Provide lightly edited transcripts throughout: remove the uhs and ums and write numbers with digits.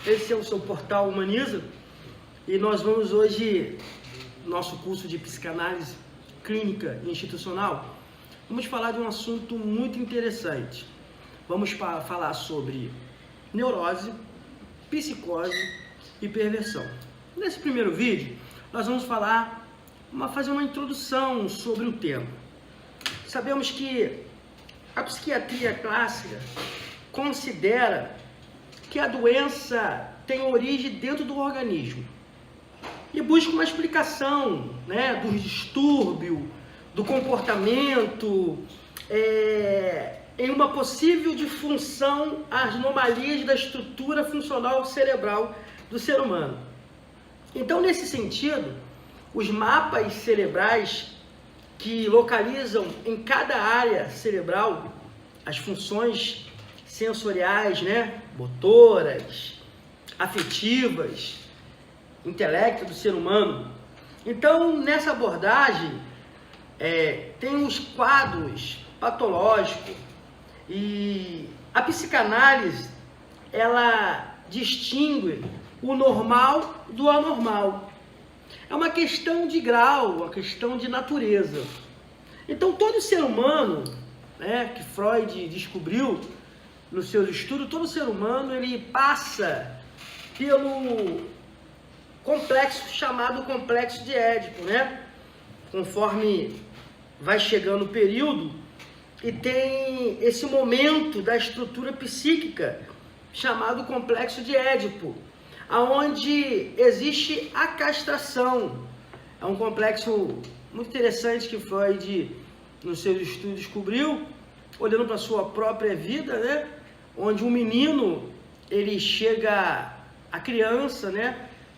esse é o seu portal Humaniza e nós vamos hoje, nosso curso de psicanálise clínica e institucional, vamos falar de um assunto muito interessante. Vamos falar sobre neurose, psicose e perversão. Nesse primeiro vídeo, nós vamos fazer uma introdução sobre o tema. Sabemos que a psiquiatria clássica considera que a doença tem origem dentro do organismo e busca uma explicação, do distúrbio, do comportamento, em uma possível disfunção, anomalias da estrutura funcional cerebral do ser humano. Então, nesse sentido, os mapas cerebrais que localizam em cada área cerebral as funções sensoriais, motoras, afetivas, intelecto do ser humano. Então, nessa abordagem, tem os quadros patológicos e a psicanálise, ela distingue o normal do anormal. É uma questão de grau, uma questão de natureza. Então, todo ser humano, que Freud descobriu nos seus estudos, todo ser humano ele passa pelo complexo chamado complexo de Édipo, Conforme vai chegando o período e tem esse momento da estrutura psíquica chamado complexo de Édipo, aonde existe a castração. É um complexo muito interessante que Freud, nos seus estudos, descobriu, olhando para a sua própria vida, onde um menino, ele chega, a criança,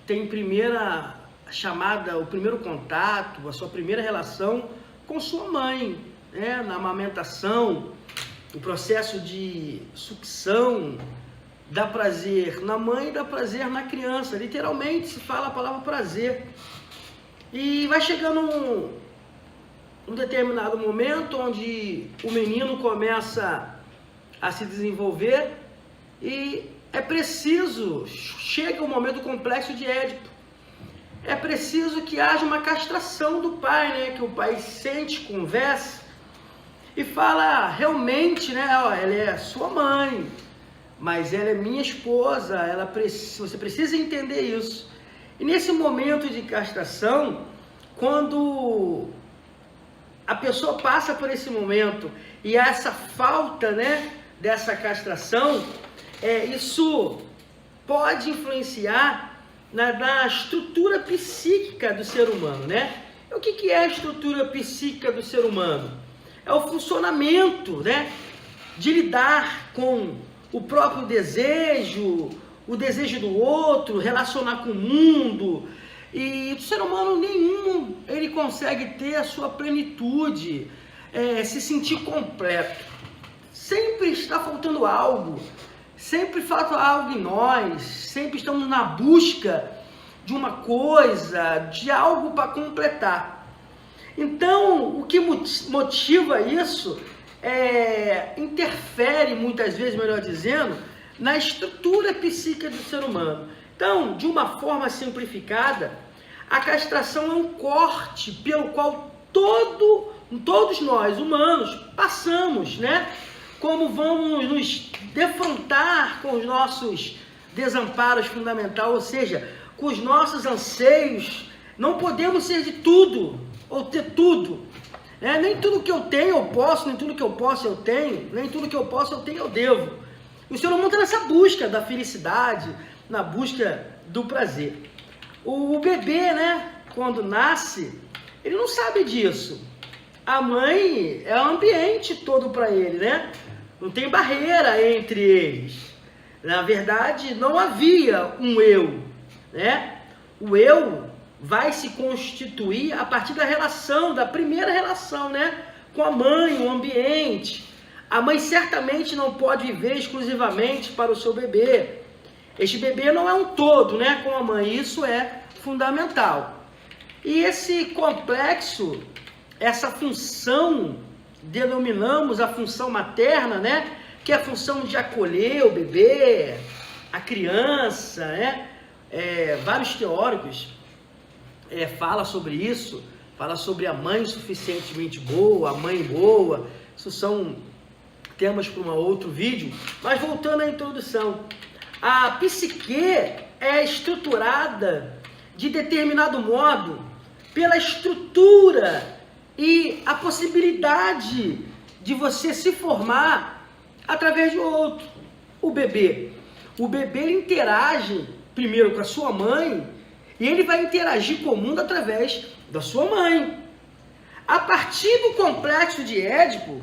tem primeira chamada, o primeiro contato, a sua primeira relação com sua mãe, na amamentação, o processo de sucção, dá prazer na mãe e dá prazer na criança. Literalmente se fala a palavra prazer. E vai chegando um determinado momento onde o menino começa a se desenvolver e é preciso, chega o momento do complexo de Édipo. É preciso que haja uma castração do pai, que o pai sente, conversa e fala realmente, ela é sua mãe, mas ela é minha esposa, você precisa entender isso. E nesse momento de castração, quando a pessoa passa por esse momento e há essa falta, dessa castração, isso pode influenciar na estrutura psíquica do ser humano, E o que é a estrutura psíquica do ser humano? É o funcionamento, de lidar com o próprio desejo, o desejo do outro, relacionar com o mundo. E o ser humano nenhum, ele consegue ter a sua plenitude, se sentir completo. Sempre está faltando algo, sempre falta algo em nós, sempre estamos na busca de uma coisa, de algo para completar. Então, o que motiva isso interfere muitas vezes, melhor dizendo, na estrutura psíquica do ser humano. Então, de uma forma simplificada, a castração é um corte pelo qual todos nós, humanos, passamos, Como vamos nos defrontar com os nossos desamparos fundamentais, ou seja, com os nossos anseios. Não podemos ser de tudo, ou ter tudo. Nem tudo que eu tenho eu posso, nem tudo que eu posso eu tenho, nem tudo que eu posso eu tenho eu devo. O ser humano está nessa busca da felicidade, na busca do prazer. O bebê, quando nasce, ele não sabe disso. A mãe é o ambiente todo para ele, Não tem barreira entre eles. Na verdade, não havia um eu, O eu vai se constituir a partir da relação, da primeira relação, com a mãe, o ambiente. A mãe certamente não pode viver exclusivamente para o seu bebê. Este bebê não é um todo, com a mãe. Isso é fundamental. E esse complexo, essa função, denominamos a função materna, que é a função de acolher o bebê, a criança, né? Vários teóricos falam sobre isso, fala sobre a mãe suficientemente boa, a mãe boa. Isso são temas para um outro vídeo. Mas voltando à introdução, a psique é estruturada de determinado modo pela estrutura e a possibilidade de você se formar através de outro. O bebê ele interage primeiro com a sua mãe e ele vai interagir com o mundo através da sua mãe. A partir do complexo de Édipo,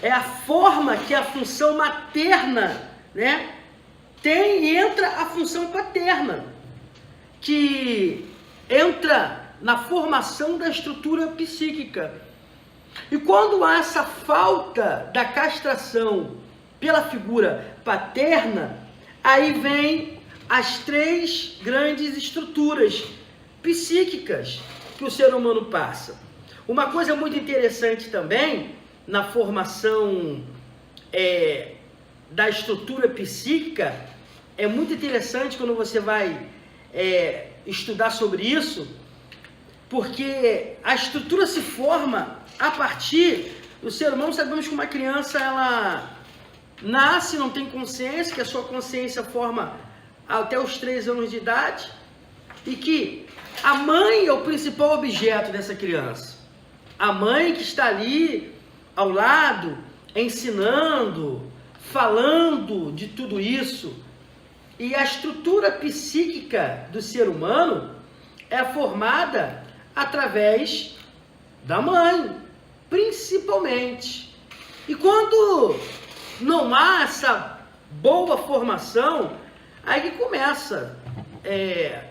é a forma que a função materna, né, entra a função paterna, que entra na formação da estrutura psíquica. E quando há essa falta da castração pela figura paterna, aí vem as 3 grandes estruturas psíquicas que o ser humano passa. Uma coisa muito interessante também na formação da estrutura psíquica, é muito interessante quando você vai estudar sobre isso, porque a estrutura se forma a partir do ser humano. Sabemos que uma criança, ela nasce, não tem consciência, que a sua consciência forma até os 3 anos de idade, e que a mãe é o principal objeto dessa criança. A mãe que está ali ao lado, ensinando, falando de tudo isso. E a estrutura psíquica do ser humano é formada através da mãe, principalmente. E quando não há essa boa formação, aí que começa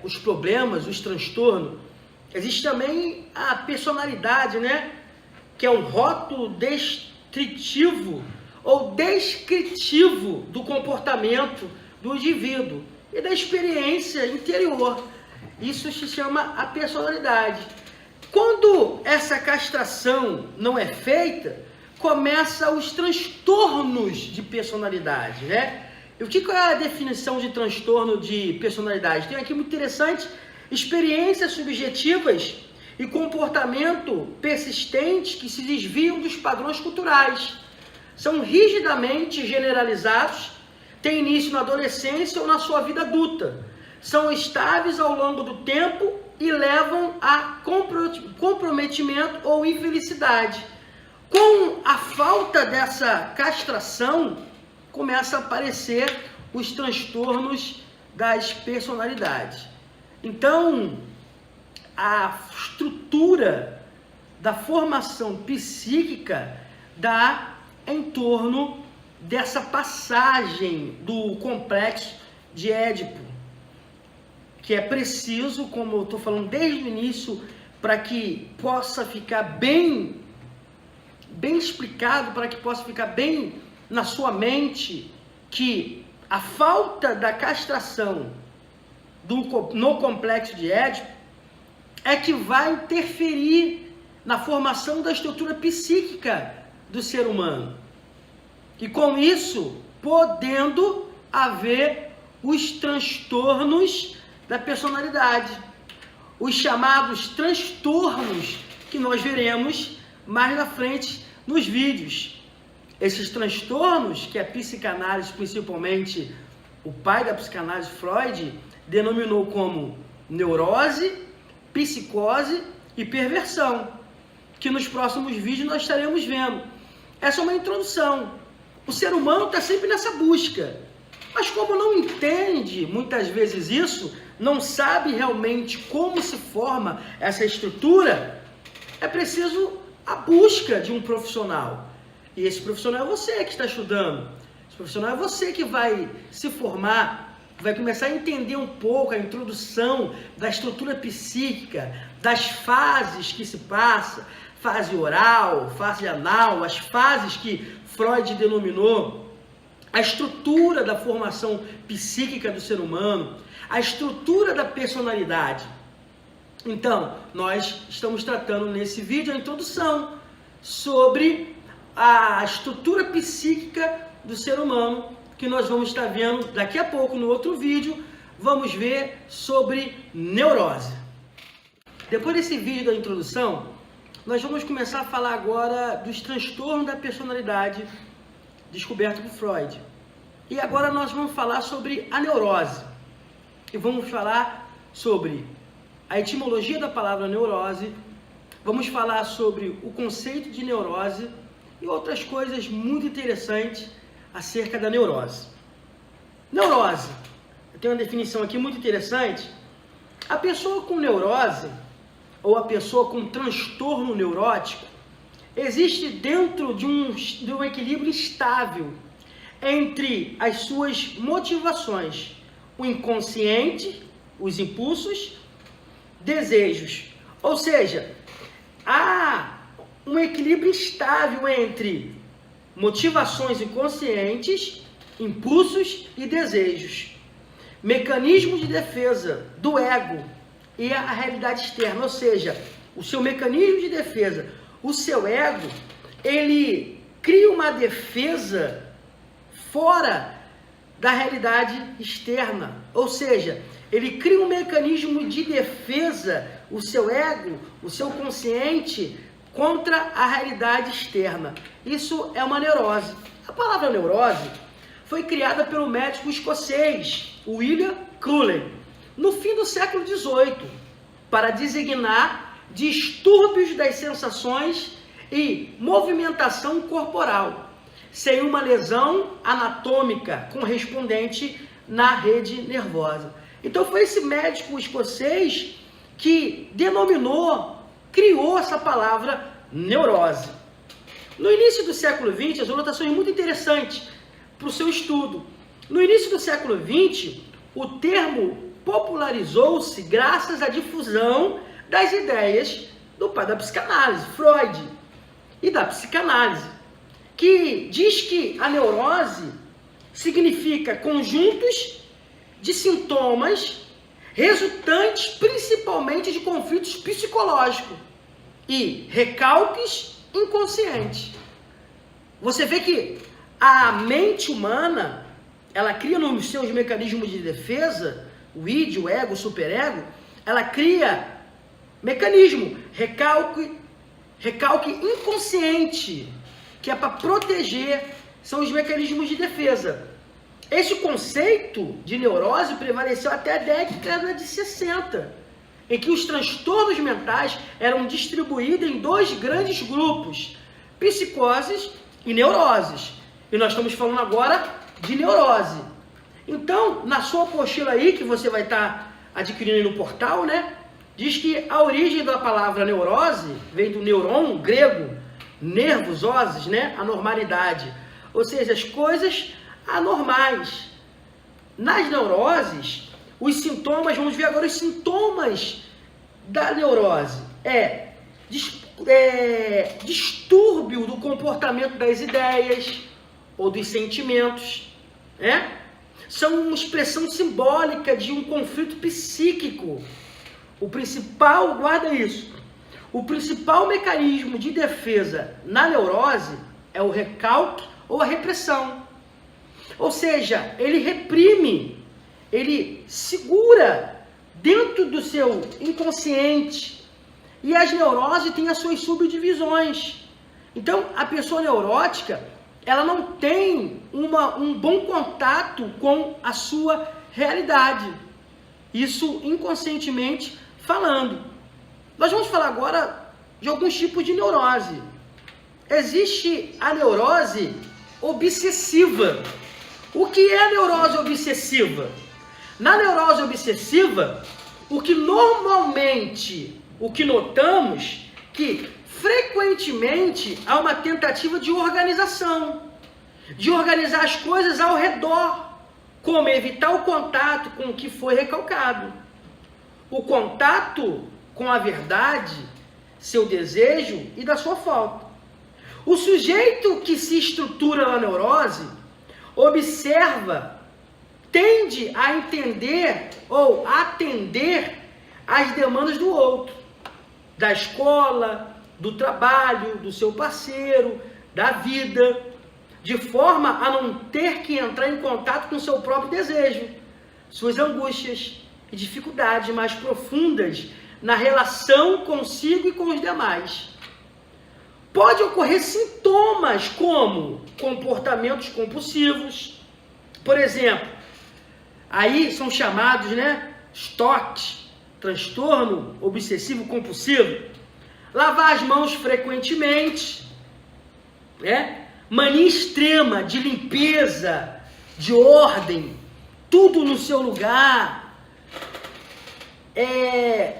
os problemas, os transtornos. Existe também a personalidade, né? Que é um rótulo descritivo ou descritivo do comportamento do indivíduo e da experiência interior. Isso se chama a personalidade. Quando essa castração não é feita, começam os transtornos de personalidade, né? E o que é a definição de transtorno de personalidade? Tem aqui muito interessante: experiências subjetivas e comportamento persistente que se desviam dos padrões culturais. São rigidamente generalizados, têm início na adolescência ou na sua vida adulta. São estáveis ao longo do tempo e levam a comprometimento ou infelicidade. Com a falta dessa castração, começa a aparecer os transtornos das personalidades. Então, a estrutura da formação psíquica dá em torno dessa passagem do complexo de Édipo, que é preciso, como eu estou falando desde o início, para que possa ficar bem explicado, para que possa ficar bem na sua mente, que a falta da castração no complexo de Édipo é que vai interferir na formação da estrutura psíquica do ser humano. E com isso, podendo haver os transtornos da personalidade, os chamados transtornos que nós veremos mais na frente nos vídeos. Esses transtornos que a psicanálise, principalmente o pai da psicanálise, Freud, denominou como neurose, psicose e perversão, que nos próximos vídeos nós estaremos vendo. Essa é uma introdução. O ser humano está sempre nessa busca, mas como não entende muitas vezes isso, não sabe realmente como se forma essa estrutura, é preciso a busca de um profissional. E esse profissional é você que está estudando. Esse profissional é você que vai se formar, vai começar a entender um pouco a introdução da estrutura psíquica, das fases que se passa, fase oral, fase anal, as fases que Freud denominou, a estrutura da formação psíquica do ser humano, a estrutura da personalidade. Então, nós estamos tratando nesse vídeo a introdução sobre a estrutura psíquica do ser humano que nós vamos estar vendo daqui a pouco no outro vídeo. Vamos ver sobre neurose. Depois desse vídeo da introdução, nós vamos começar a falar agora dos transtornos da personalidade descoberto por Freud. E agora nós vamos falar sobre a neurose. E vamos falar sobre a etimologia da palavra neurose, vamos falar sobre o conceito de neurose e outras coisas muito interessantes acerca da neurose. Neurose, eu tenho uma definição aqui muito interessante. A pessoa com neurose, ou a pessoa com transtorno neurótico, existe dentro de um equilíbrio estável entre as suas motivações, o inconsciente, os impulsos, desejos. Ou seja, há um equilíbrio estável entre motivações inconscientes, impulsos e desejos. Mecanismo de defesa do ego e a realidade externa, ou seja, o seu mecanismo de defesa, o seu ego, ele cria uma defesa fora da realidade externa, ou seja, ele cria um mecanismo de defesa, o seu ego, o seu consciente, contra a realidade externa. Isso é uma neurose. A palavra neurose foi criada pelo médico escocês William Cullen, no fim do século XVIII, para designar distúrbios das sensações e movimentação corporal, sem uma lesão anatômica correspondente na rede nervosa. Então foi esse médico escocês que criou essa palavra neurose. No início do século XX, as anotações muito interessantes para o seu estudo. No início do século XX, o termo popularizou-se graças à difusão das ideias do pai da psicanálise, Freud, e da psicanálise, que diz que a neurose significa conjuntos de sintomas resultantes principalmente de conflitos psicológicos e recalques inconscientes. Você vê que a mente humana, ela cria nos seus mecanismos de defesa, o id, o ego, o superego, ela cria mecanismo, recalque inconsciente, que é para proteger, são os mecanismos de defesa. Esse conceito de neurose prevaleceu até a década de 60, em que os transtornos mentais eram distribuídos em dois grandes grupos, psicoses e neuroses. E nós estamos falando agora de neurose. Então, na sua apostila aí, que você vai estar adquirindo no portal, né? Diz que a origem da palavra neurose vem do neuron, grego, nervos, oses, né? Anormalidade. Ou seja, as coisas anormais. Nas neuroses, os sintomas, vamos ver agora os sintomas da neurose. Distúrbio do comportamento das ideias ou dos sentimentos, né? São uma expressão simbólica de um conflito psíquico. O principal, guarda isso, o principal mecanismo de defesa na neurose é o recalque ou a repressão. Ou seja, ele reprime, ele segura dentro do seu inconsciente. E as neuroses têm as suas subdivisões. Então, a pessoa neurótica, ela não tem um bom contato com a sua realidade. Isso inconscientemente falando. Nós vamos falar agora de alguns tipos de neurose. Existe a neurose obsessiva. O que é a neurose obsessiva? Na neurose obsessiva, o que notamos que frequentemente há uma tentativa de organização, de organizar as coisas ao redor, como evitar o contato com o que foi recalcado, o contato com a verdade, seu desejo e da sua falta. O sujeito que se estrutura na neurose observa, tende a entender ou atender às demandas do outro, da escola, do trabalho, do seu parceiro, da vida. de forma a não ter que entrar em contato com o seu próprio desejo, suas angústias e dificuldades mais profundas na relação consigo e com os demais. Pode ocorrer sintomas como comportamentos compulsivos, por exemplo, aí são chamados, TOC, transtorno obsessivo compulsivo, lavar as mãos frequentemente, mania extrema de limpeza, de ordem, tudo no seu lugar,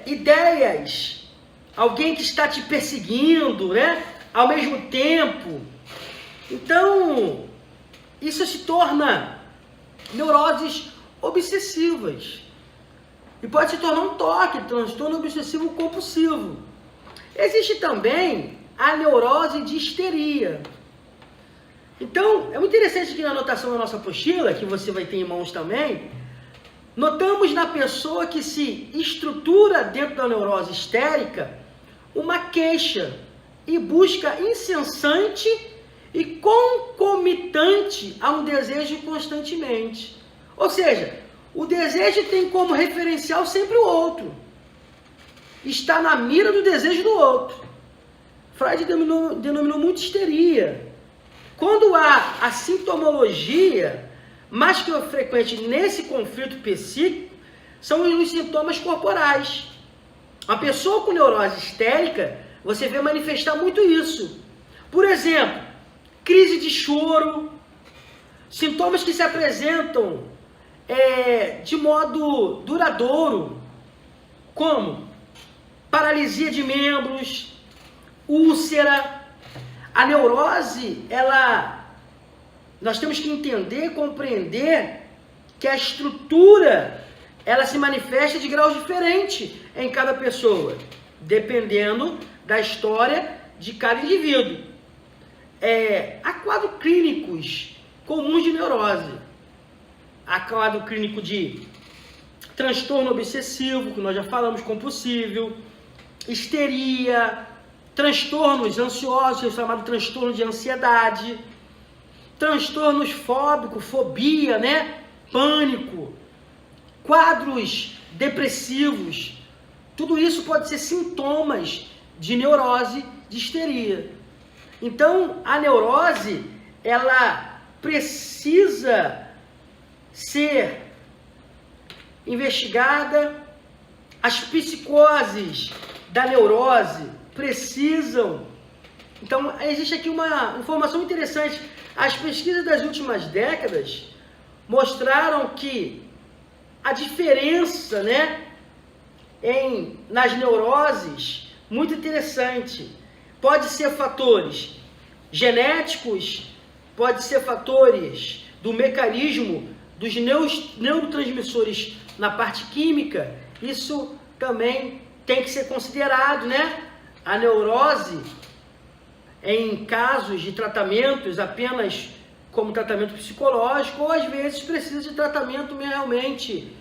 ideias, alguém que está te perseguindo, ao mesmo tempo. Então, isso se torna neuroses obsessivas. E pode se tornar um TOC, transtorno obsessivo compulsivo. Existe também a neurose de histeria. Então, é muito interessante que na anotação da nossa apostila, que você vai ter em mãos também, notamos na pessoa que se estrutura dentro da neurose histérica uma queixa e busca incessante e concomitante a um desejo constantemente. Ou seja, o desejo tem como referencial sempre o outro. Está na mira do desejo do outro. Freud denominou muito histeria. Quando há a sintomologia mais que frequente nesse conflito psíquico, são os sintomas corporais. A pessoa com neurose histérica, você vê manifestar muito isso. Por exemplo, crise de choro, sintomas que se apresentam de modo duradouro, como paralisia de membros, úlcera. A neurose, nós temos que entender, compreender que a estrutura, ela se manifesta de graus diferentes em cada pessoa, dependendo da história de cada indivíduo. Há quadros clínicos comuns de neurose. Há quadro clínico de transtorno obsessivo, que nós já falamos, compulsivo, histeria, transtornos ansiosos, chamado transtorno de ansiedade, transtornos fóbicos, fobia, pânico, quadros depressivos. Tudo isso pode ser sintomas de neurose, de histeria. Então, a neurose, ela precisa ser investigada. As psicoses da neurose precisam. Então, existe aqui uma informação interessante. As pesquisas das últimas décadas mostraram que a diferença, nas neuroses, muito interessante. Pode ser fatores genéticos, pode ser fatores do mecanismo dos neurotransmissores na parte química. Isso também tem que ser considerado, A neurose, em casos de tratamentos apenas como tratamento psicológico, ou às vezes precisa de tratamento realmente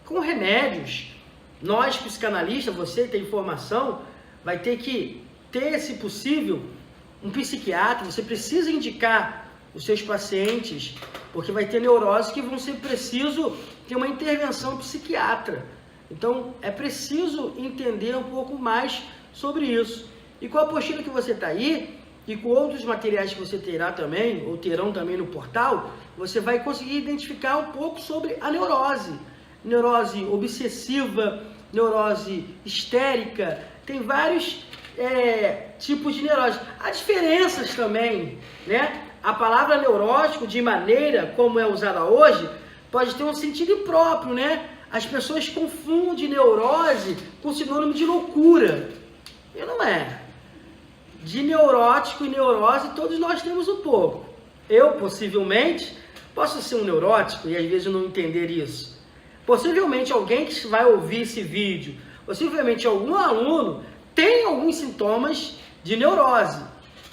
com remédios. Nós, psicanalistas, você tem informação, vai ter que ter, se possível, um psiquiatra. Você precisa indicar os seus pacientes, porque vai ter neuroses que vão ser preciso ter uma intervenção psiquiatra. Então, é preciso entender um pouco mais sobre isso. E com a apostila que você está aí, e com outros materiais que você terá também, ou terão também no portal, você vai conseguir identificar um pouco sobre a neurose. Neurose obsessiva, neurose histérica, tem vários tipos de neurose. Há diferenças também, A palavra neurótico, de maneira como é usada hoje, pode ter um sentido impróprio, As pessoas confundem neurose com sinônimo de loucura. E não é. De neurótico e neurose, todos nós temos um pouco. Eu, possivelmente, posso ser um neurótico e às vezes não entender isso. Possivelmente alguém que vai ouvir esse vídeo, possivelmente algum aluno, tem alguns sintomas de neurose.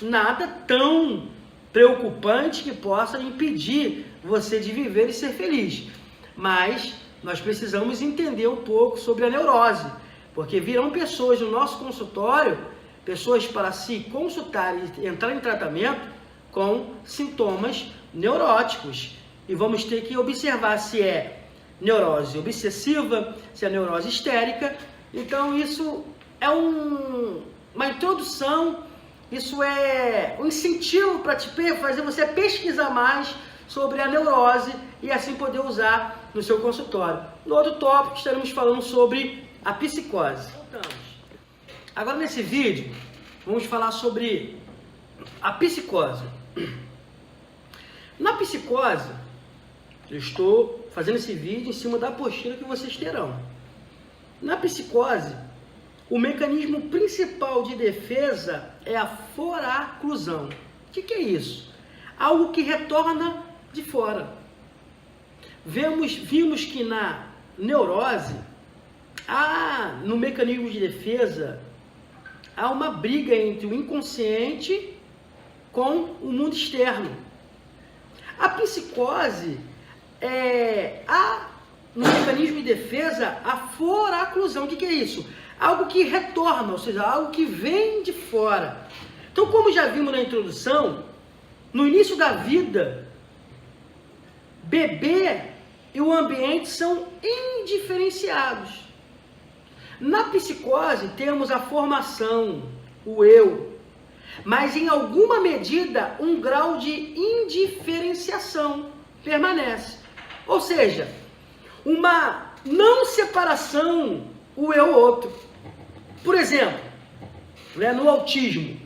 Nada tão preocupante que possa impedir você de viver e ser feliz. Mas nós precisamos entender um pouco sobre a neurose, porque virão pessoas no nosso consultório, pessoas para se consultar e entrar em tratamento, com sintomas neuróticos. E vamos ter que observar se é neurose obsessiva, se é neurose histérica. Então isso é uma introdução, isso é um incentivo para fazer você pesquisar mais sobre a neurose e assim poder usar no seu consultório. No outro tópico estaremos falando sobre a psicose. Agora nesse vídeo vamos falar sobre a psicose. Na psicose, eu estou fazendo esse vídeo em cima da apostila que vocês terão. Na psicose, o mecanismo principal de defesa é a foraclusão. O que é isso? Algo que retorna de fora. Vimos que na neurose, no mecanismo de defesa, há uma briga entre o inconsciente com o mundo externo. A psicose no mecanismo de defesa, a foraclusão. O que é isso? Algo que retorna, ou seja, algo que vem de fora. Então, como já vimos na introdução, no início da vida, bebê e o ambiente são indiferenciados. Na psicose, temos a formação, o eu, mas em alguma medida, um grau de indiferenciação permanece. Ou seja, uma não separação, o eu-outro. Por exemplo, no autismo,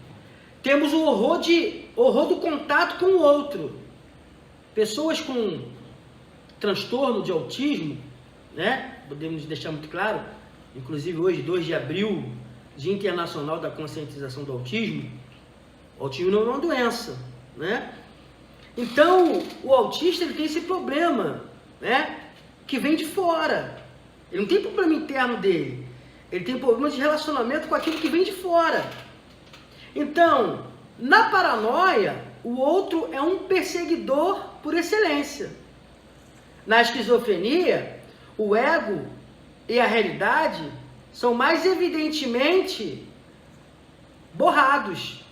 temos o horror do contato com o outro. Pessoas com transtorno de autismo, podemos deixar muito claro, inclusive hoje, 2 de abril, Dia Internacional da Conscientização do Autismo. O autismo não é uma doença, Então, o autista ele tem esse problema, que vem de fora. Ele não tem problema interno dele. Ele tem problema de relacionamento com aquilo que vem de fora. Então, na paranoia, o outro é um perseguidor por excelência. Na esquizofrenia, o ego e a realidade são mais evidentemente borrados.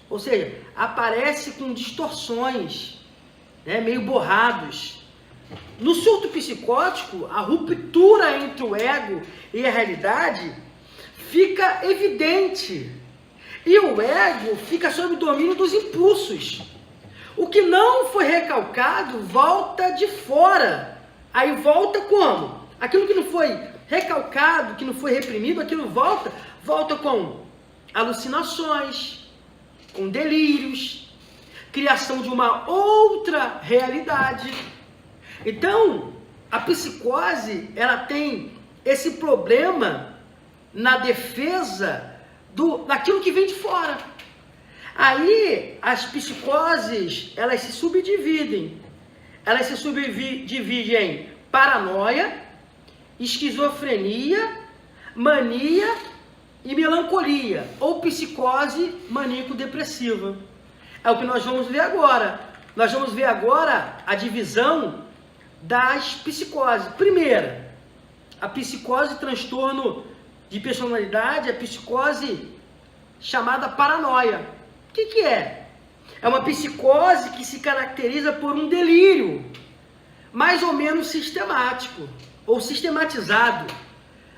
Ou seja, aparece com distorções, meio borrados. No surto psicótico, a ruptura entre o ego e a realidade fica evidente. E o ego fica sob o domínio dos impulsos. O que não foi recalcado volta de fora. Aí volta como? Aquilo que não foi recalcado, que não foi reprimido, aquilo volta com alucinações, com delírios, criação de uma outra realidade. Então, a psicose, ela tem esse problema na defesa daquilo que vem de fora. Aí, as psicoses, elas se subdividem. Elas se subdividem em paranoia, esquizofrenia, mania e melancolia, ou psicose maníaco-depressiva. É o que nós vamos ver agora. Nós vamos ver agora a divisão das psicoses. Primeira, a psicose transtorno de personalidade, a psicose chamada paranoia. O que é? É uma psicose que se caracteriza por um delírio mais ou menos sistemático ou sistematizado,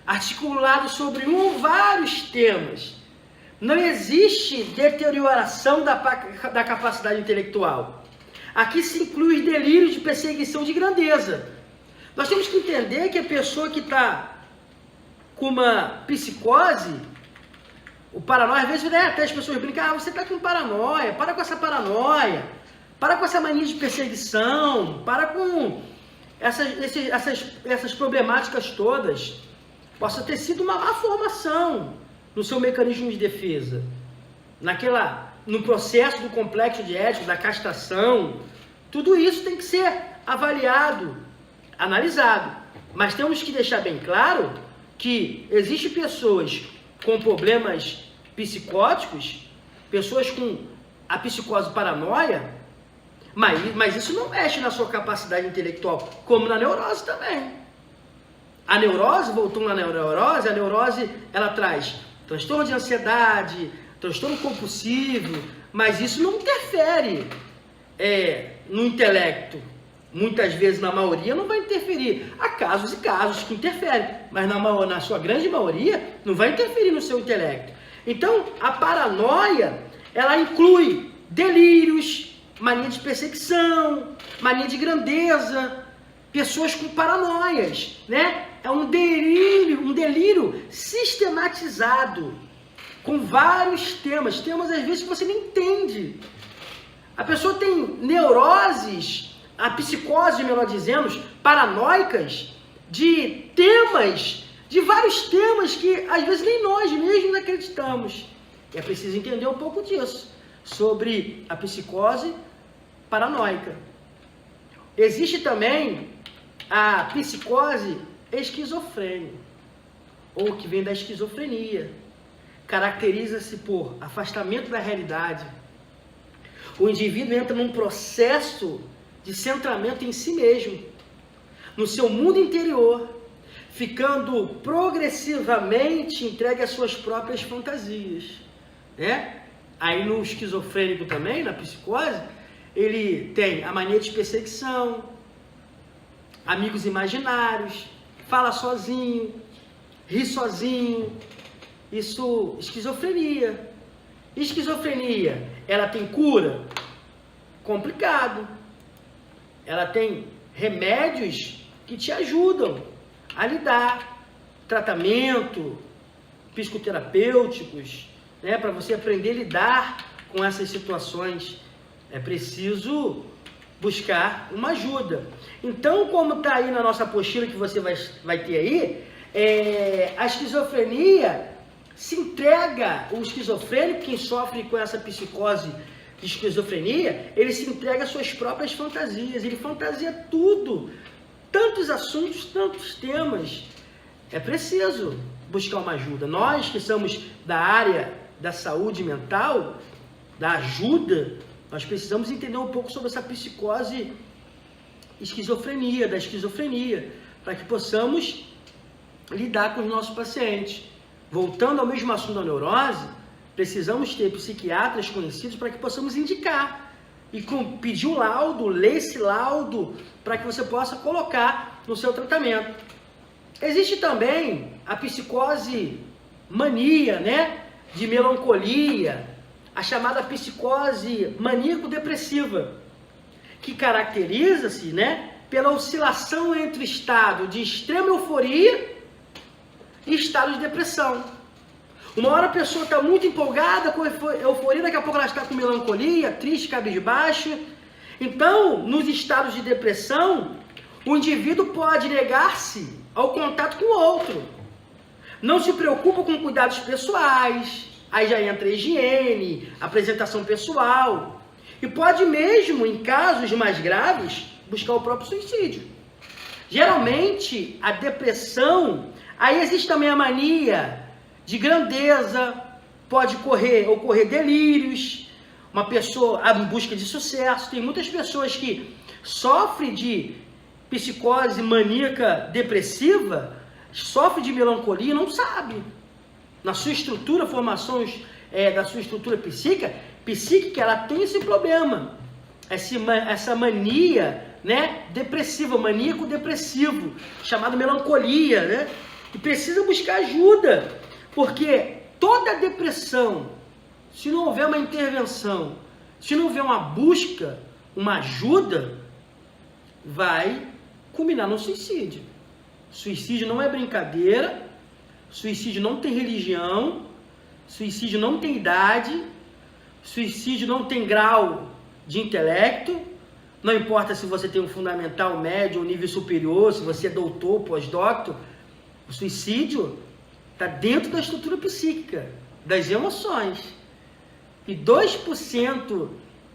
articulado sobre um ou vários temas. Não existe deterioração da capacidade intelectual. Aqui se inclui delírio de perseguição de grandeza. Nós temos que entender que a pessoa que está com uma psicose, o paranoia, às vezes até as pessoas brincam, você está com paranoia, para com essa paranoia, para com essa mania de perseguição, para com essas problemáticas todas. Possa ter sido uma má formação no seu mecanismo de defesa, no processo do complexo de Édipo, da castração. Tudo isso tem que ser avaliado, analisado. Mas temos que deixar bem claro que existem pessoas com problemas psicóticos, pessoas com a psicose paranoia, mas isso não mexe na sua capacidade intelectual, como na neurose também. A neurose, voltando na neurose, a neurose ela traz transtorno de ansiedade, transtorno compulsivo, mas isso não interfere no intelecto, muitas vezes, na maioria, não vai interferir. Há casos e casos que interferem, mas na sua grande maioria, não vai interferir no seu intelecto. Então, a paranoia, ela inclui delírios, mania de perseguição, mania de grandeza, pessoas com paranoias, né? É um delírio sistematizado, com vários temas às vezes que você nem entende. A pessoa tem neuroses, a psicose, melhor dizendo, paranoicas, de vários temas que às vezes nem nós mesmos acreditamos. E é preciso entender um pouco disso, sobre a psicose paranoica. Existe também a psicose esquizofrênica, ou que vem da esquizofrenia. Caracteriza-se por afastamento da realidade. O indivíduo entra num processo de centramento em si mesmo, no seu mundo interior, ficando progressivamente entregue às suas próprias fantasias, né? Aí no esquizofrênico também, na psicose, ele tem a mania de perseguição, amigos imaginários, fala sozinho, ri sozinho. Isso, esquizofrenia. Esquizofrenia, ela tem cura? Complicado. Ela tem remédios que te ajudam a lidar. Tratamento, psicoterapêuticos, né, para você aprender a lidar com essas situações. É preciso buscar uma ajuda. Então, como está aí na nossa apostila que você vai ter aí, a esquizofrenia se entrega, o esquizofrênico, quem sofre com essa psicose de esquizofrenia, ele se entrega às suas próprias fantasias, ele fantasia tudo, tantos assuntos, tantos temas. É preciso buscar uma ajuda. Nós que somos da área da saúde mental, da ajuda, nós precisamos entender um pouco sobre essa psicose esquizofrenia, da esquizofrenia, para que possamos lidar com os nossos pacientes. Voltando ao mesmo assunto da neurose, precisamos ter psiquiatras conhecidos para que possamos indicar e pedir um laudo, ler esse laudo, para que você possa colocar no seu tratamento. Existe também a psicose mania, né, de melancolia, a chamada psicose maníaco-depressiva, que caracteriza-se, né, pela oscilação entre o estado de extrema euforia e estado de depressão. Uma hora a pessoa está muito empolgada com euforia, daqui a pouco ela está com melancolia, triste, cabisbaixo. Então, nos estados de depressão, o indivíduo pode negar-se ao contato com o outro. Não se preocupa com cuidados pessoais, aí já entra a higiene, apresentação pessoal. E pode mesmo, em casos mais graves, buscar o próprio suicídio. Geralmente, a depressão, aí existe também a mania de grandeza, pode ocorrer delírios, uma pessoa em busca de sucesso. Tem muitas pessoas que sofrem de psicose maníaca depressiva, sofrem de melancolia e não sabem. Na sua estrutura, formações da sua estrutura psíquica, ela tem esse problema, essa mania, né, depressiva, maníaco depressivo, chamado melancolia, né? E precisa buscar ajuda, porque toda depressão, se não houver uma intervenção, se não houver uma busca, uma ajuda, vai culminar no suicídio. Suicídio não é brincadeira, suicídio não tem religião, suicídio não tem idade, suicídio não tem grau de intelecto, não importa se você tem um fundamental, médio ou nível superior, se você é doutor, pós-doutor, o suicídio está dentro da estrutura psíquica, das emoções. E 2%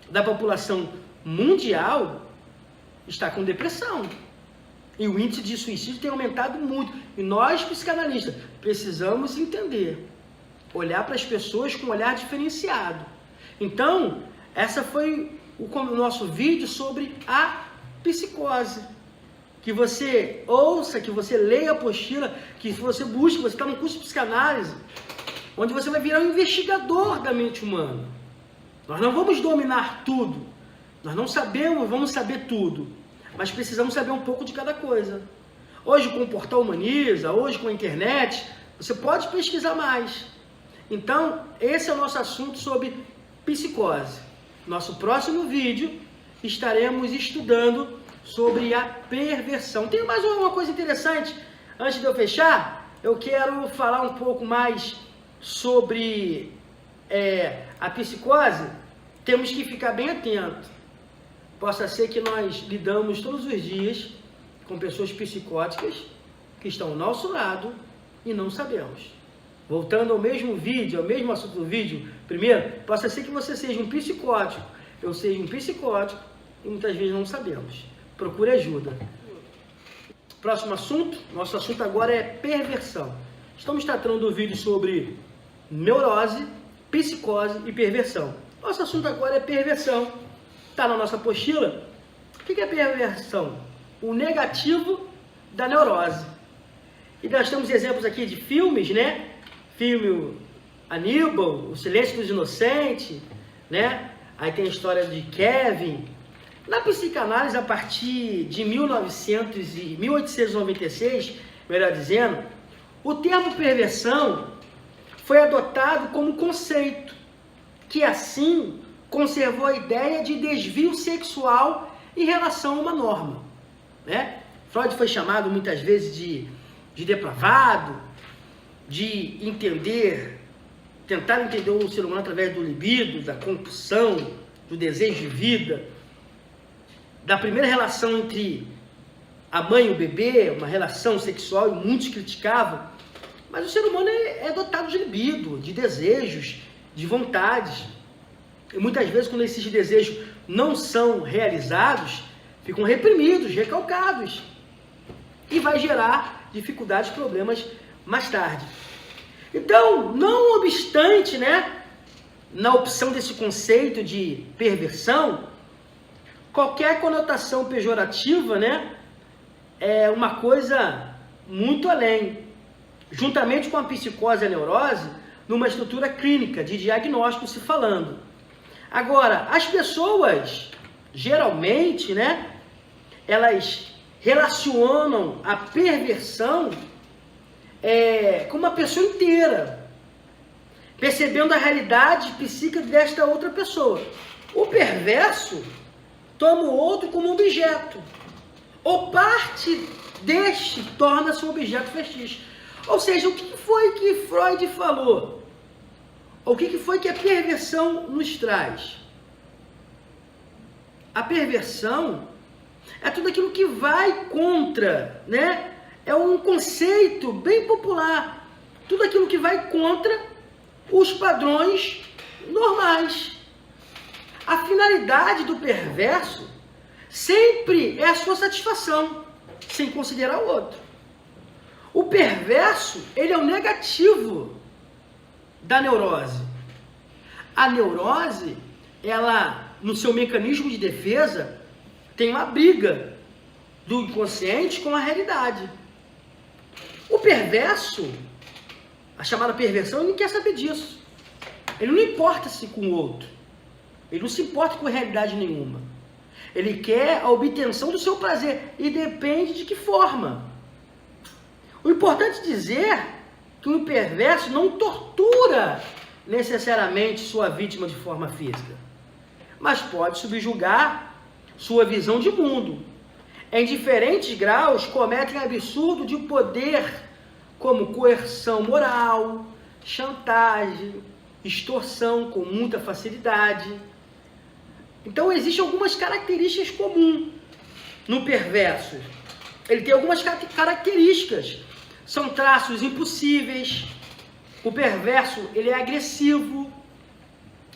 da população mundial está com depressão. E o índice de suicídio tem aumentado muito. E nós, psicanalistas, precisamos entender, olhar para as pessoas com um olhar diferenciado. Então, essa foi o nosso vídeo sobre a psicose. Que você ouça, que você leia a apostila, que você busque, você está no curso de psicanálise, onde você vai virar um investigador da mente humana. Nós não vamos dominar tudo, Nós não sabemos, vamos saber tudo, mas precisamos saber um pouco de cada coisa. Hoje com o Portal Humaniza, hoje com a internet, você pode pesquisar mais. Então, esse é o nosso assunto sobre psicose. Nosso próximo vídeo estaremos estudando sobre a perversão. Tem mais uma coisa interessante, antes de eu fechar, eu quero falar um pouco mais sobre a psicose. Temos que ficar bem atento. Possa ser que nós lidamos todos os dias com pessoas psicóticas que estão ao nosso lado e não sabemos. Voltando ao mesmo vídeo, ao mesmo assunto do vídeo, primeiro, possa ser que você seja um psicótico, eu seja um psicótico e muitas vezes não sabemos. Procure ajuda. Próximo assunto, nosso assunto agora é perversão. Estamos tratando do vídeo sobre neurose, psicose e perversão. Nosso assunto agora é perversão. Está na nossa apostila. O que é perversão? O negativo da neurose. E nós temos exemplos aqui de filmes, né? Filme Aníbal, O Silêncio dos Inocentes, né? Aí tem a história de Kevin. Na psicanálise, a partir de 1896, melhor dizendo, o termo perversão foi adotado como conceito, que assim conservou a ideia de desvio sexual em relação a uma norma, né? Freud foi chamado muitas vezes de depravado, de tentar entender o ser humano através do libido, da compulsão, do desejo de vida, da primeira relação entre a mãe e o bebê, uma relação sexual, e muitos criticavam, mas o ser humano é dotado de libido, de desejos, de vontades, e muitas vezes quando esses desejos não são realizados, ficam reprimidos, recalcados, e vai gerar dificuldades, problemas mais tarde. Então, não obstante, né, na opção desse conceito de perversão, qualquer conotação pejorativa, né, é uma coisa muito além. Juntamente com a psicose e a neurose, numa estrutura clínica de diagnóstico se falando. Agora, as pessoas, geralmente, né, elas relacionam a perversão com uma pessoa inteira, percebendo a realidade psíquica desta outra pessoa. O perverso toma o outro como um objeto, ou parte deste torna-se um objeto fetiche. Ou seja, o que foi que Freud falou? O que foi que a perversão nos traz? A perversão é tudo aquilo que vai contra, né? É um conceito bem popular. Tudo aquilo que vai contra os padrões normais. A finalidade do perverso sempre é a sua satisfação, sem considerar o outro. O perverso, ele é o negativo da neurose. A neurose, ela, no seu mecanismo de defesa, tem uma briga do inconsciente com a realidade. O perverso, a chamada perversão, ele não quer saber disso. Ele não importa-se com o outro. Ele não se importa com realidade nenhuma. Ele quer a obtenção do seu prazer. E depende de que forma. O importante é dizer que um perverso não tortura necessariamente sua vítima de forma física, mas pode subjugar sua visão de mundo. Em diferentes graus, cometem absurdo de poder, como coerção moral, chantagem, extorsão com muita facilidade. Então, existem algumas características comuns no perverso. Ele tem algumas características. São traços impossíveis. O perverso, ele é agressivo,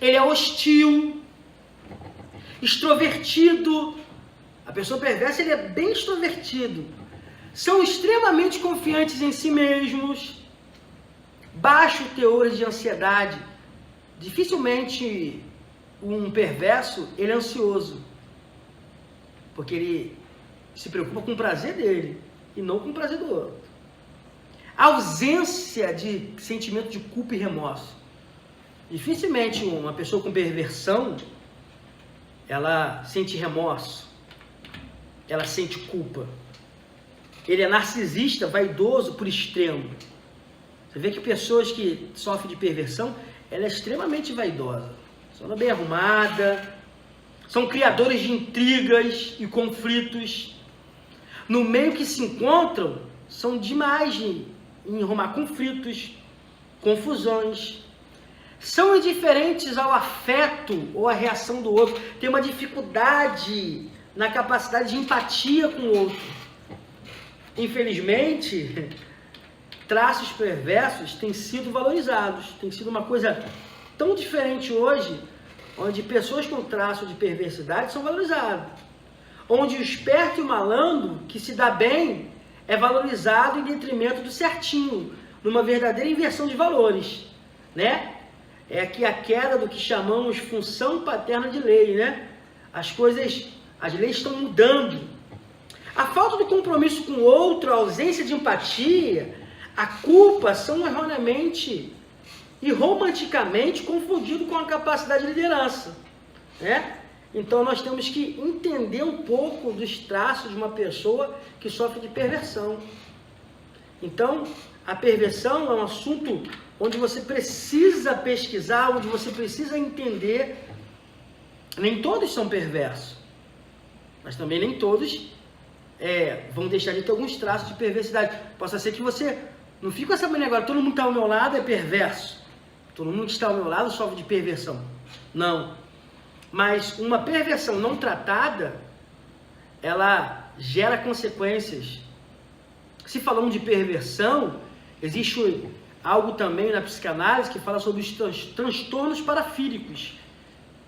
ele é hostil, extrovertido. A pessoa perversa, ele é bem extrovertido. São extremamente confiantes em si mesmos, baixo teor de ansiedade. Dificilmente um perverso, ele é ansioso, porque ele se preocupa com o prazer dele e não com o prazer do outro. A ausência de sentimento de culpa e remorso. Dificilmente uma pessoa com perversão, ela sente remorso, ela sente culpa. Ele é narcisista, vaidoso por extremo. Você vê que pessoas que sofrem de perversão, ela é extremamente vaidosa, são bem arrumada, são criadores de intrigas e conflitos. No meio que se encontram, são demais em arrumar conflitos, confusões. São indiferentes ao afeto ou à reação do outro. Tem uma dificuldade na capacidade de empatia com o outro. Infelizmente, traços perversos têm sido valorizados. Tem sido uma coisa tão diferente hoje, onde pessoas com traço de perversidade são valorizadas. Onde o esperto e o malandro, que se dá bem, é valorizado em detrimento do certinho, numa verdadeira inversão de valores, né? É aqui a queda do que chamamos função paterna de lei, né? As leis estão mudando. A falta de compromisso com o outro, a ausência de empatia, a culpa são erroneamente e romanticamente confundidos com a capacidade de liderança, né? Então nós temos que entender um pouco dos traços de uma pessoa que sofre de perversão. Então, a perversão é um assunto onde você precisa pesquisar, onde você precisa entender. Nem todos são perversos, mas também nem todos vão deixar de ter alguns traços de perversidade. Possa ser que você não fique com essa maneira agora, todo mundo que está ao meu lado é perverso, todo mundo que está ao meu lado sofre de perversão. Não. Mas uma perversão não tratada, ela gera consequências. Se falamos de perversão, existe algo também na psicanálise que fala sobre os transtornos parafílicos,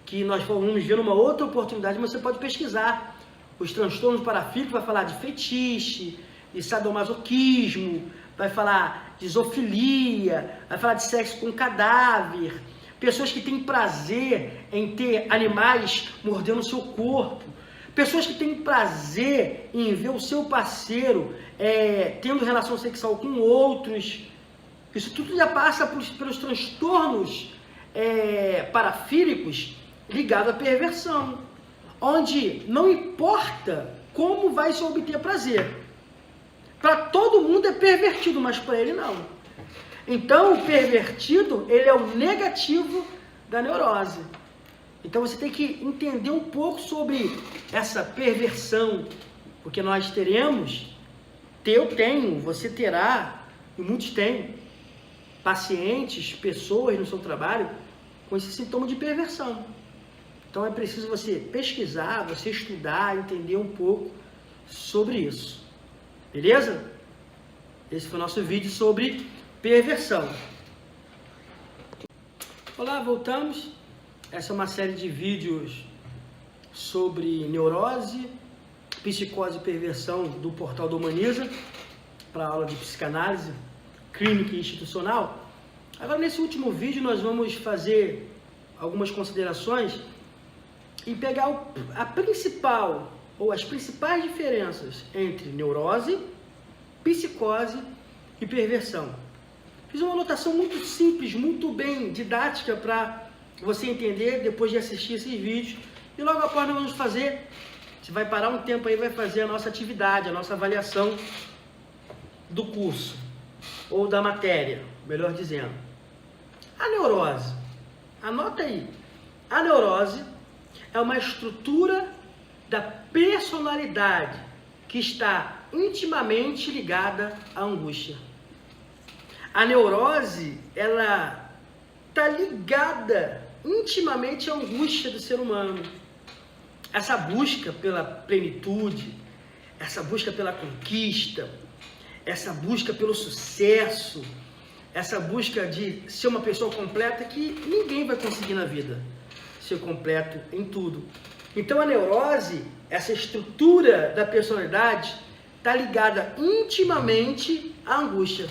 que nós vamos ver numa outra oportunidade, mas você pode pesquisar. Os transtornos parafílicos vai falar de fetiche, de sadomasoquismo, vai falar de zoofilia, vai falar de sexo com cadáver, pessoas que têm prazer em ter animais mordendo o seu corpo, pessoas que têm prazer em ver o seu parceiro tendo relação sexual com outros. Isso tudo já passa pelos transtornos parafílicos ligados à perversão, onde não importa como vai se obter prazer. Para todo mundo é pervertido, mas para ele não. Então, o pervertido, ele é o negativo da neurose. Então, você tem que entender um pouco sobre essa perversão, porque nós teremos, eu tenho, você terá, e muitos têm, pacientes, pessoas no seu trabalho com esse sintoma de perversão. Então, é preciso você pesquisar, você estudar, entender um pouco sobre isso. Beleza? Esse foi o nosso vídeo sobre perversão. Olá, voltamos. Essa é uma série de vídeos sobre neurose, psicose e perversão do portal do Humaniza, para a aula de psicanálise clínica e institucional. Agora, nesse último vídeo, nós vamos fazer algumas considerações e pegar a principal ou as principais diferenças entre neurose, psicose e perversão. Fiz uma anotação muito simples, muito bem didática para você entender depois de assistir esses vídeos. E logo após nós vamos fazer, você vai parar um tempo aí, vai fazer a nossa atividade, a nossa avaliação do curso, ou da matéria, melhor dizendo. A neurose, anota aí, a neurose é uma estrutura da personalidade que está intimamente ligada à angústia. A neurose, ela está ligada intimamente à angústia do ser humano. Essa busca pela plenitude, essa busca pela conquista, essa busca pelo sucesso, essa busca de ser uma pessoa completa que ninguém vai conseguir na vida, ser completo em tudo. Então a neurose, essa estrutura da personalidade, está ligada intimamente à angústia.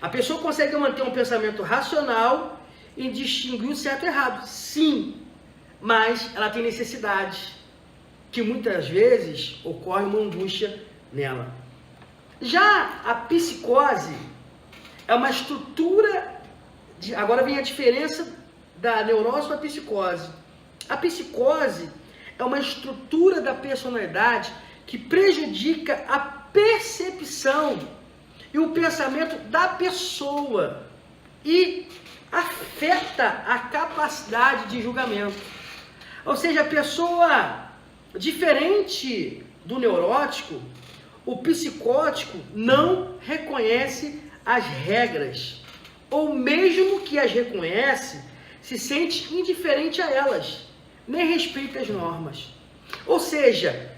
A pessoa consegue manter um pensamento racional e distinguir o certo e o errado, sim, mas ela tem necessidades, que muitas vezes ocorre uma angústia nela. Já a psicose é uma estrutura, agora vem a diferença da neurose para a psicose. A psicose é uma estrutura da personalidade que prejudica a percepção e o pensamento da pessoa e afeta a capacidade de julgamento. Ou seja, a pessoa diferente do neurótico, o psicótico não reconhece as regras, ou mesmo que as reconhece, se sente indiferente a elas, nem respeita as normas. Ou seja,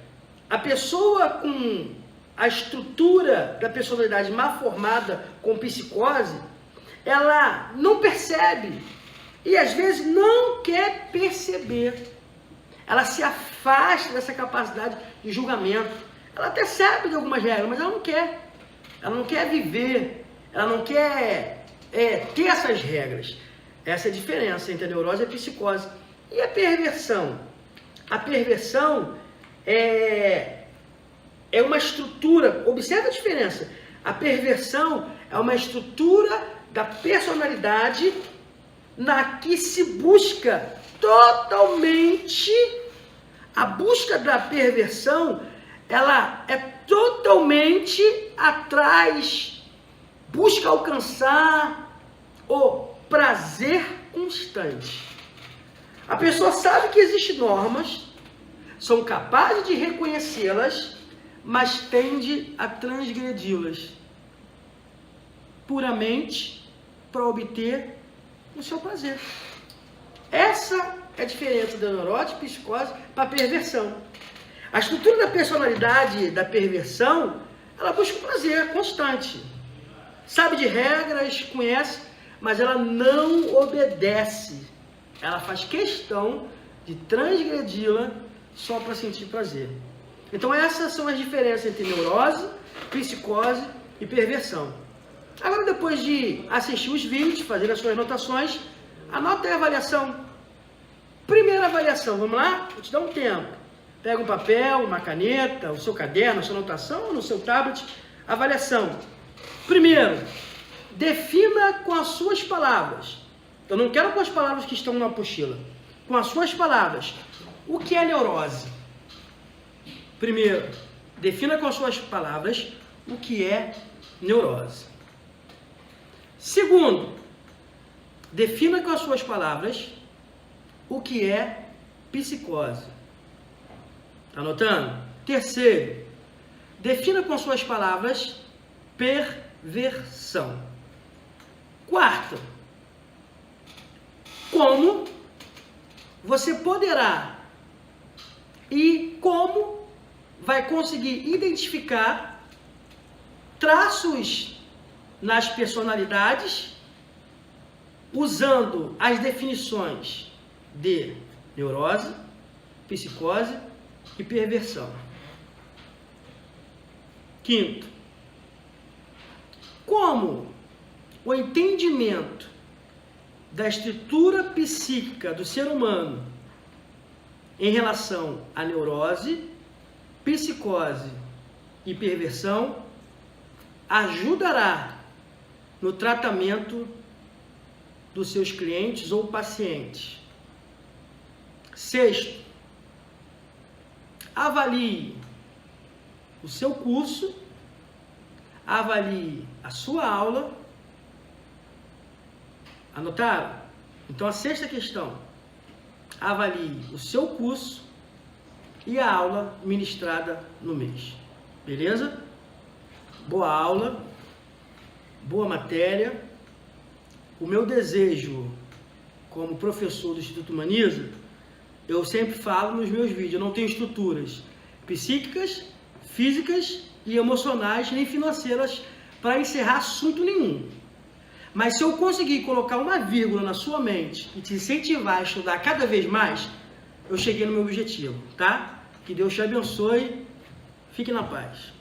a pessoa com a estrutura da personalidade mal formada com psicose, ela não percebe e às vezes não quer perceber. Ela se afasta dessa capacidade de julgamento. Ela até sabe de algumas regras, mas ela não quer. Ela não quer viver, ela não quer ter essas regras. Essa é a diferença entre a neurose e a psicose. E a perversão? A perversão é uma estrutura, observa a diferença. A perversão é uma estrutura da personalidade na que se busca totalmente, a busca da perversão, ela é totalmente atrás, busca alcançar o prazer constante. A pessoa sabe que existem normas, são capazes de reconhecê-las, mas tende a transgredi-las puramente para obter o seu prazer. Essa é a diferença da neurose, psicose para a perversão. A estrutura da personalidade da perversão, ela busca o prazer constante. Sabe de regras, conhece, mas ela não obedece. Ela faz questão de transgredi-la só para sentir prazer. Então essas são as diferenças entre neurose, psicose e perversão. Agora, depois de assistir os vídeos, fazer as suas anotações, anota aí a avaliação. Primeira avaliação, vamos lá? Vou te dar um tempo. Pega um papel, uma caneta, o seu caderno, a sua anotação, ou no seu tablet. Avaliação. Primeiro, defina com as suas palavras. Eu não quero com as palavras que estão na apostila. Com as suas palavras. O que é neurose? Primeiro, defina com as suas palavras o que é neurose. Segundo, defina com as suas palavras o que é psicose. Tá anotando? Terceiro, defina com as suas palavras perversão. Quarto, como você poderá e como vai conseguir identificar traços nas personalidades usando as definições de neurose, psicose e perversão. Quinto, como o entendimento da estrutura psíquica do ser humano em relação à neurose, psicose e perversão ajudará no tratamento dos seus clientes ou pacientes. Sexto, avalie o seu curso, avalie a sua aula. Anotaram? Então a sexta questão, avalie o seu curso e a aula ministrada no mês. Beleza? Boa aula, boa matéria. O meu desejo como professor do Instituto Humaniza, eu sempre falo nos meus vídeos, eu não tenho estruturas psíquicas, físicas e emocionais, nem financeiras para encerrar assunto nenhum. Mas se eu conseguir colocar uma vírgula na sua mente e te incentivar a estudar cada vez mais, eu cheguei no meu objetivo, tá? Que Deus te abençoe. Fique na paz.